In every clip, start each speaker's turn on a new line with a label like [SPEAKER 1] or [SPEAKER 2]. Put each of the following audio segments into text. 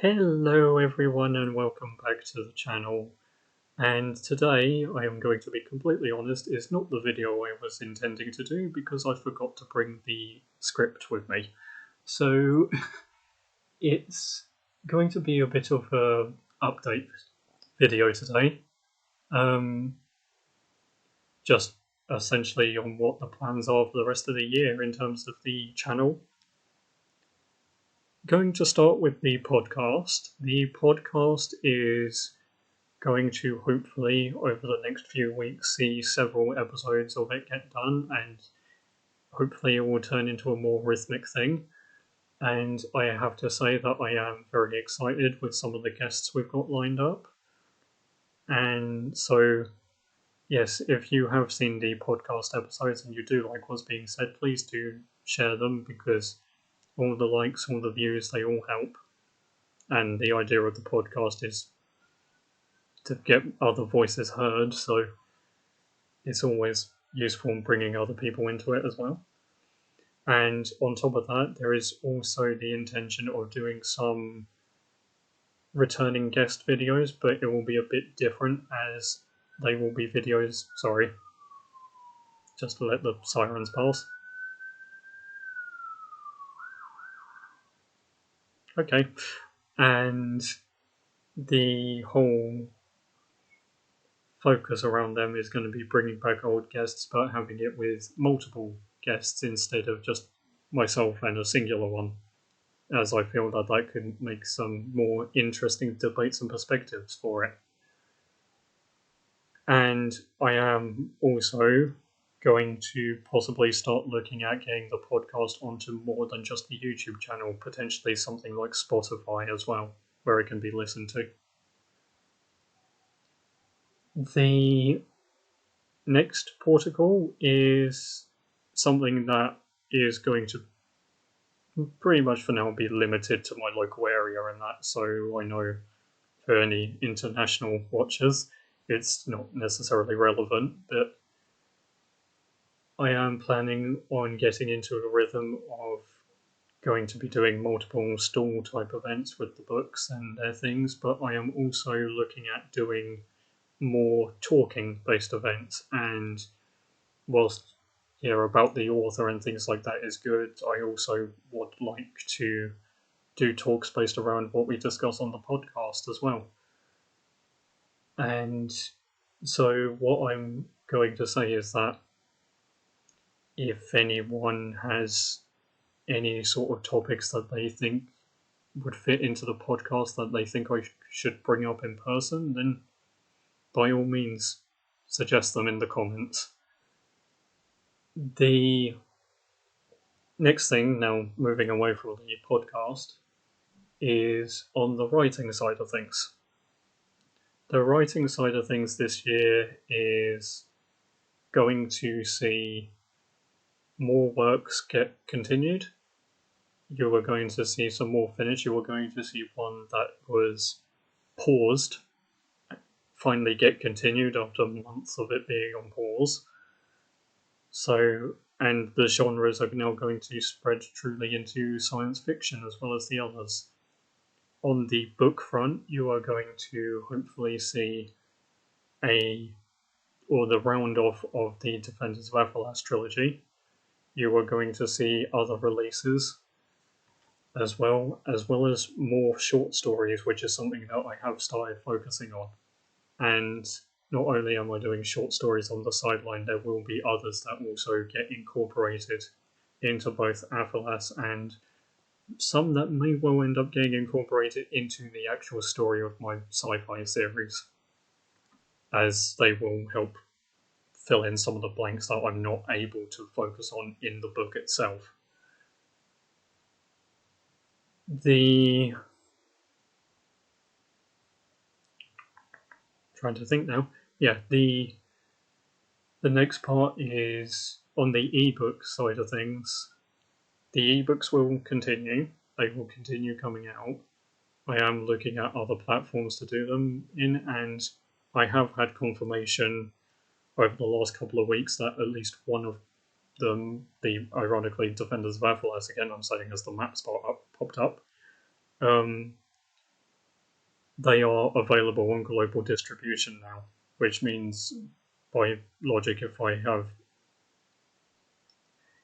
[SPEAKER 1] Hello everyone and welcome back to the channel. And today, I am going to be completely honest, is not the video I was intending to do because I forgot to bring the script with me. So it's going to be a bit of a update video today. Just essentially on what the plans are for the rest of the year in terms of the channel. Going to start with the podcast. The podcast is going to hopefully over the next few weeks see several episodes of it get done, and hopefully it will turn into a more rhythmic thing. And I have to say that I am very excited with some of the guests we've got lined up. And so, yes, if you have seen the podcast episodes and you do like what's being said, please do share them because all the likes, all the views, they all help. And the idea of the podcast is to get other voices heard, so it's always useful in bringing other people into it as well. And on top of that, there is also the intention of doing some returning guest videos, but it will be a bit different as they will be videos. Sorry, just to let the sirens pass. Okay, and the whole focus around them is going to be bringing back old guests, but having it with multiple guests instead of just myself and a singular one, as I feel that that could make some more interesting debates and perspectives for it. And I am also going to possibly start looking at getting the podcast onto more than just the YouTube channel, potentially something like Spotify as well, where it can be listened to. The next protocol is something that is going to pretty much for now be limited to my local area and that, so I know for any international watchers it's not necessarily relevant, but I am planning on getting into a rhythm of going to be doing multiple stall type events with the books and their things, but I am also looking at doing more talking based events, and whilst about the author and things like that is good, I also would like to do talks based around what we discuss on the podcast as well. And so what I'm going to say is that if anyone has any sort of topics that they think would fit into the podcast that they think I should bring up in person, then by all means suggest them in the comments. The next thing, now moving away from the podcast, is on the writing side of things. The writing side of things this year is going to see more works get continued. You are going to see some more finished. You are going to see one that was paused finally get continued after months of it being on pause. So, and the genres are now going to spread truly into science fiction as well as the others. On the book front, you are going to hopefully see the round off of the Defenders of Athelas trilogy. You are going to see other releases as well as more short stories, which is something that I have started focusing on. And not only am I doing short stories on the sideline, there will be others that also get incorporated into both Athelas, and some that may well end up getting incorporated into the actual story of my sci-fi series, as they will help fill in some of the blanks that I'm not able to focus on in the book itself. Trying to think now. Yeah, the next part is on the ebook side of things. The ebooks will continue. They will continue coming out. I am looking at other platforms to do them in, and I have had confirmation over the last couple of weeks that at least one of them, the ironically Defenders of Athelas, again I'm saying as the map popped up, they are available on global distribution now, which means by logic,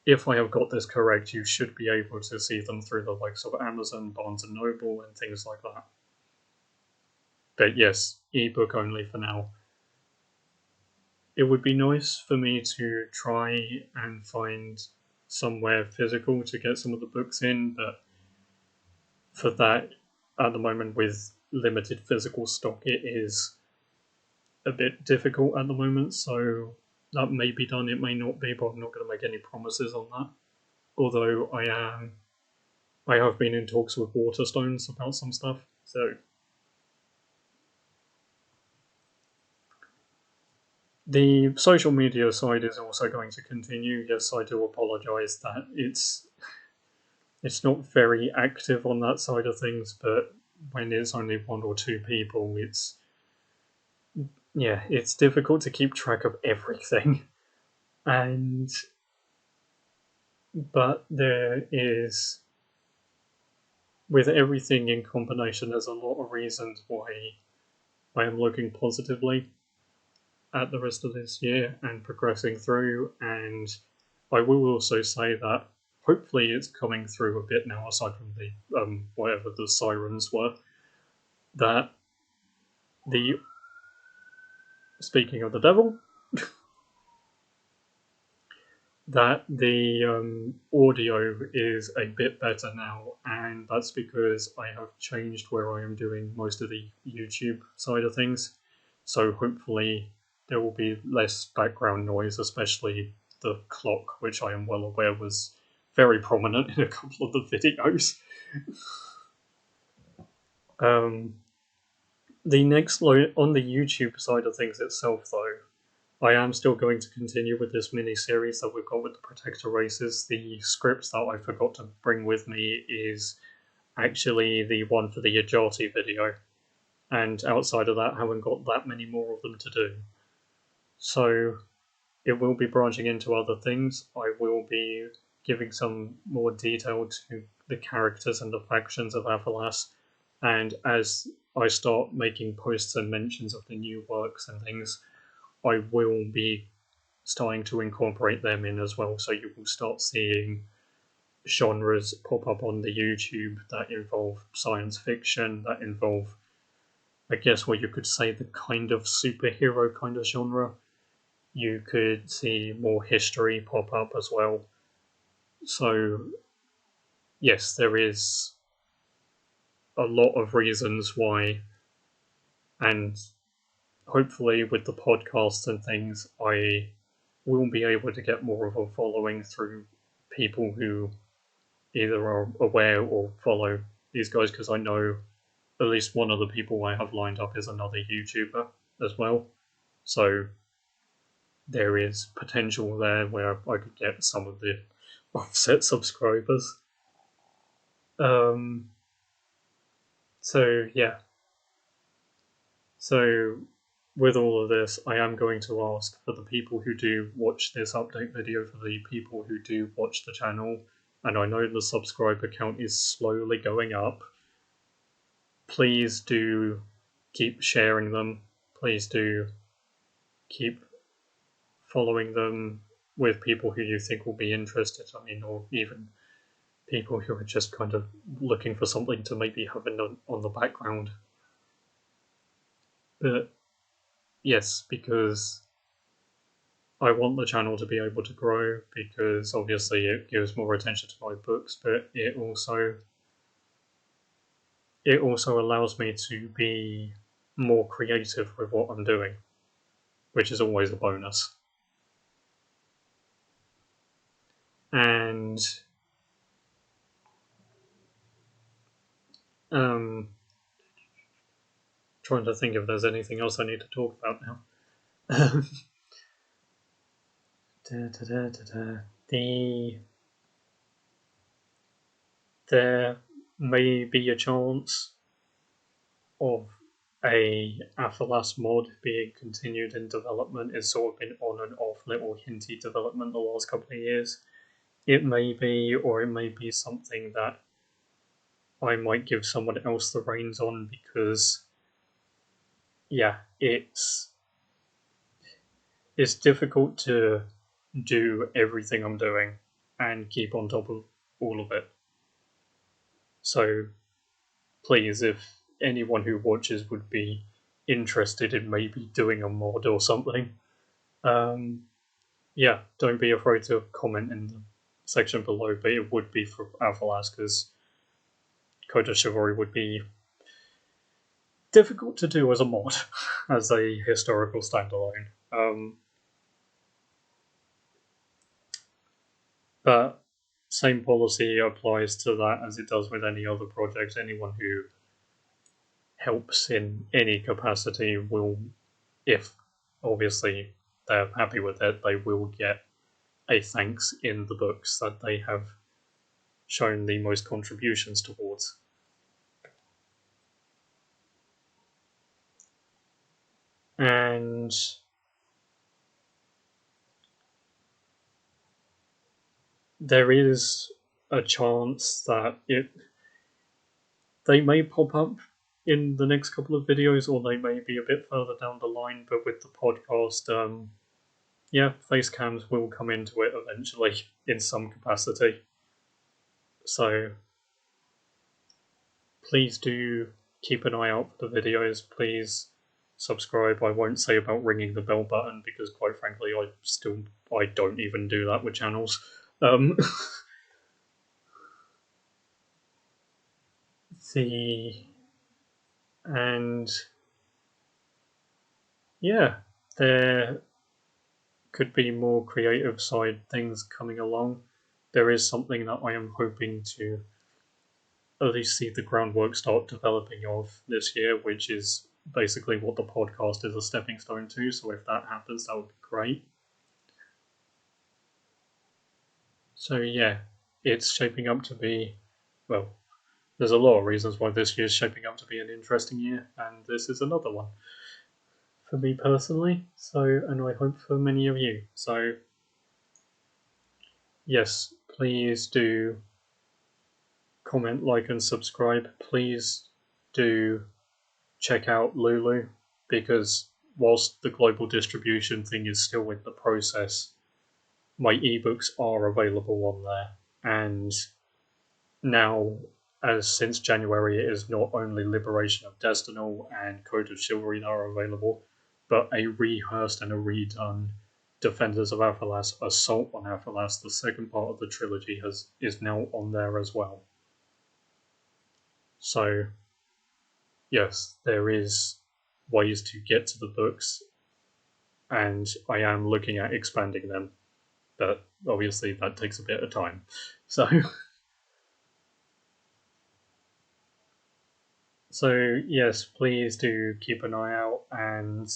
[SPEAKER 1] if I have got this correct, you should be able to see them through the likes of Amazon, Barnes and Noble, and things like that. But yes, ebook only for now. It would be nice for me to try and find somewhere physical to get some of the books in, but for that, at the moment, with limited physical stock, it is a bit difficult at the moment. So that may be done, it may not be, but I'm not going to make any promises on that. Although I have been in talks with Waterstones about some stuff. So the social media side is also going to continue. Yes, I do apologise that it's not very active on that side of things, but when it's only one or two people, it's difficult to keep track of everything. And but there is, with everything in combination, there's a lot of reasons why I am looking positively at the rest of this year and progressing through. And I will also say that hopefully it's coming through a bit now, aside from the whatever the sirens were. That the speaking of the devil, that the audio is a bit better now, and that's because I have changed where I am doing most of the YouTube side of things. So hopefully there will be less background noise, especially the clock, which I am well aware was very prominent in a couple of the videos. Um, the next on the YouTube side of things itself, though, I am still going to continue with this mini series that we've got with the Protector races. The script that I forgot to bring with me is actually the one for the Ijatie video, and outside of that, I haven't got that many more of them to do. So it will be branching into other things. I will be giving some more detail to the characters and the factions of Avalas, and as I start making posts and mentions of the new works and things, I will be starting to incorporate them in as well. So you will start seeing genres pop up on the YouTube that involve science fiction, that involve, I guess, what you could say the kind of superhero kind of genre. You could see more history pop up as well. So, yes, there is a lot of reasons why, and hopefully with the podcasts and things, I will be able to get more of a following through people who either are aware or follow these guys, because I know at least one of the people I have lined up is another YouTuber as well. So there is potential there where I could get some of the offset subscribers. So yeah. So with all of this, I am going to ask for the people who do watch this update video, for the people who do watch the channel, and I know the subscriber count is slowly going up, please do keep sharing them. Please do keep following them with people who you think will be interested. I mean, or even people who are just kind of looking for something to maybe have on the background. But yes, because I want the channel to be able to grow, because obviously it gives more attention to my books, but it also allows me to be more creative with what I'm doing, which is always a bonus. And trying to think if there's anything else I need to talk about now. There may be a chance of a Athalas mod being continued in development. It's sort of been on and off little hinty development the last couple of years. It may be, or it may be something that I might give someone else the reins on, because yeah, it's difficult to do everything I'm doing and keep on top of all of it. So please, if anyone who watches would be interested in maybe doing a mod or something, um, yeah, don't be afraid to comment in the section below. But it would be for Avalas because Code of Chivalry would be difficult to do as a mod, as a historical standalone. But same policy applies to that as it does with any other project. Anyone who helps in any capacity will, if obviously they're happy with it, they will get a thanks in the books that they have shown the most contributions towards. And there is a chance that they may pop up in the next couple of videos, or they may be a bit further down the line. But with the podcast, yeah, face cams will come into it eventually in some capacity. So please do keep an eye out for the videos. Please subscribe. I won't say about ringing the bell button because, quite frankly, I don't even do that with channels. The and yeah, there could be more creative side things coming along. There is something that I am hoping to at least see the groundwork start developing of this year, which is basically what the podcast is a stepping stone to. So if that happens, that would be great. So yeah, it's shaping up to be, well, there's a lot of reasons why this year's shaping up to be an interesting year, and this is another one for me personally. So, and I hope for many of you. So yes, please do comment, like, and subscribe. Please do check out Lulu because whilst the global distribution thing is still in the process, my ebooks are available on there. And now, as since January, it is not only Liberation of Destinal and Code of Chivalry that are available, but a rehearsed and a redone Defenders of Athalas, Assault on Athalas, the second part of the trilogy, is now on there as well. So, yes, there is ways to get to the books, and I am looking at expanding them, but obviously that takes a bit of time. So, so yes, please do keep an eye out, and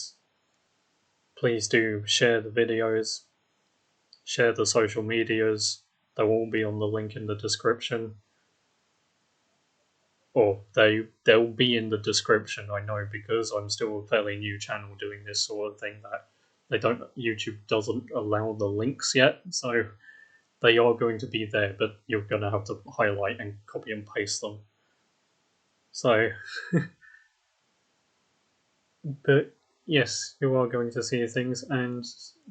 [SPEAKER 1] please do share the videos, share the social medias. They'll all be on the link in the description. Or they'll be in the description, I know, because I'm still a fairly new channel doing this sort of thing that YouTube doesn't allow the links yet, so they are going to be there, but you're gonna have to highlight and copy and paste them. So but yes, you are going to see things, and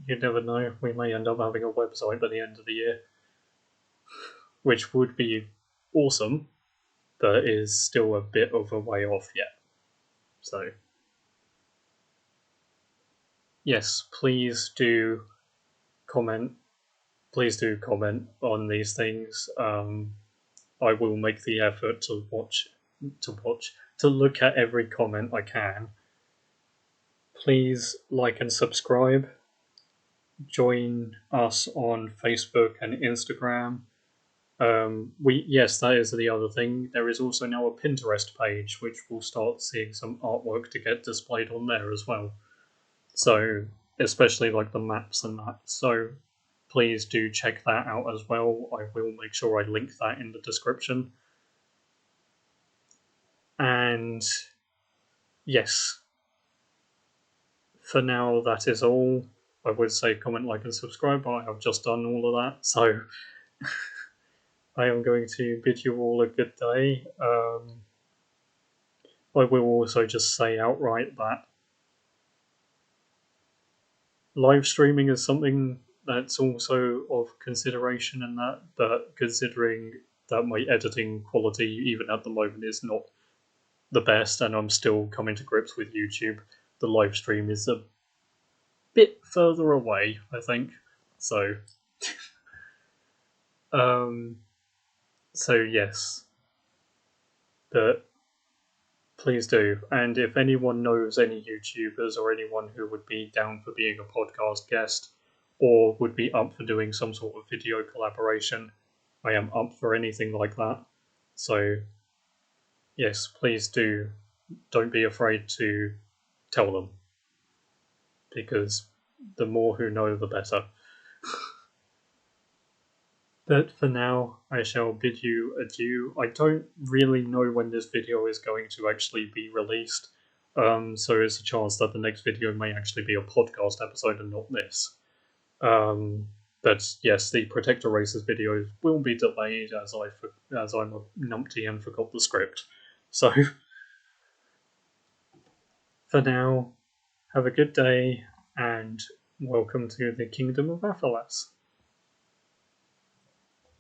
[SPEAKER 1] you never know, we may end up having a website by the end of the year, which would be awesome, but is still a bit of a way off yet. So yes, please do comment. Please do comment on these things. I will make the effort to look at every comment I can. Please like and subscribe. Join us on Facebook and Instagram. Yes, that is the other thing. There is also now a Pinterest page, which will start seeing some artwork to get displayed on there as well. So, especially like the maps and that. So, please do check that out as well. I will make sure I link that in the description. And yes, for now, that is all. I would say comment, like, and subscribe, but I have just done all of that. So, I am going to bid you all a good day. I will also just say outright that live streaming is something that's also of consideration in that, but considering that my editing quality, even at the moment, is not the best, and I'm still coming to grips with YouTube, the live stream is a bit further away, I think. So, um, so yes, but please do. And if anyone knows any YouTubers or anyone who would be down for being a podcast guest or would be up for doing some sort of video collaboration, I am up for anything like that. So, yes, please do. Don't be afraid to tell them because the more who know, the better. But for now, I shall bid you adieu. I don't really know when this video is going to actually be released, so there's a chance that the next video may actually be a podcast episode and not this. But yes, the Protector Races videos will be delayed as I'm a numpty and forgot the script. So for now, have a good day and welcome to the Kingdom of Athalas.